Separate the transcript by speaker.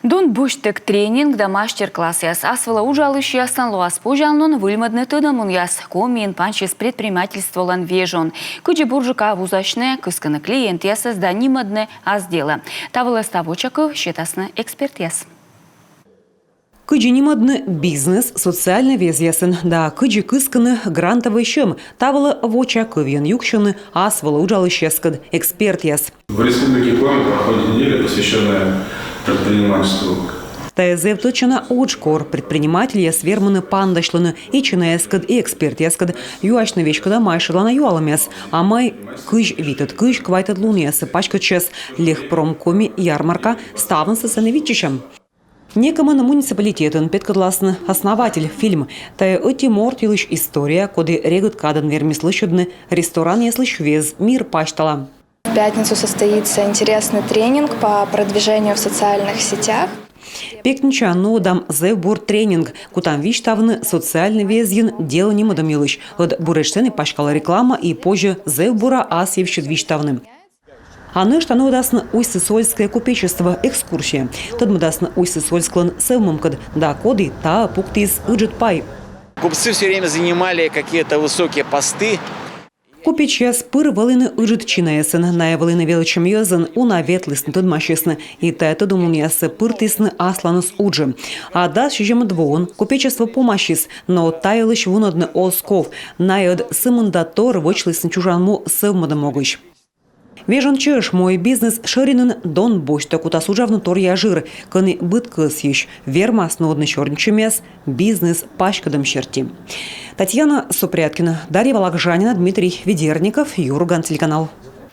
Speaker 1: Дон буштек тренинг да мастер-класс яс асвала ужалыш ясан луас пожалнон выльмадны тыдамун яс комин панчис предпринимательство лан вежон. Куджи буржука вузачне кысканы клиент ясыз да нимадны аз дела. Тавылы ставочаков счетасны эксперт яс.
Speaker 2: Кыджи нимадны бизнес, социальный вез ясын, да кыджи кысканы грантовый щем, тавылы вочаковен юкшаны асвала ужалыш яскад эксперт яс.
Speaker 3: В Республике Коми проходит неделя, посвященная предпринимательству.
Speaker 2: Таезев точно очкор предприниматель яс верманы пандашланы и чинаескад и эксперт яскад юашны вечкада майшелана юаламяс, а май кыж витат кыж квайтат лун ясы пачка час лехпромкоми ярмарка ставанса саневичишем. Некому на муниципалитетен петкадласны основатель фильм. Тая Тимур тилыш история, коды регут кадан верми слышудны ресторан яслыш вез мир паштала.
Speaker 4: В пятницу состоится интересный тренинг по продвижению в социальных сетях.
Speaker 2: Пекнича нодам зевбур тренинг, кутам виштавны социальный везин дело не мадамилыш. От бурештены пашкала реклама и позже зевбура асевщит виштавным. А нышта нодасны уйсысольское купечество экскурсия. Тад мадасны уйсысольсклан севмумкад, да коды та пуктис ыджитпай.
Speaker 5: Купцы все время занимали какие-то высокие посты.
Speaker 2: Купечес пыр валыны ыжит чинаесен, на валыны величем йозен, уна ветлысны тад машесны, и та это думунясы пыртысны асланус уджи. А да щежем двон, купечество помашис, но таялыш вунодны осков, найод сымындатор вочлысны чужанму севмадамогыш. Вежон чеш мой бизнес ширинен дон бошта кута сужавны тор яжир, кыны быт кысьещ, верма снодны чернчемес, бизнес пачкадам черти. Татьяна Супряткина, Дарья Вологжанина, Дмитрий Ведерников, Юрган, телеканал.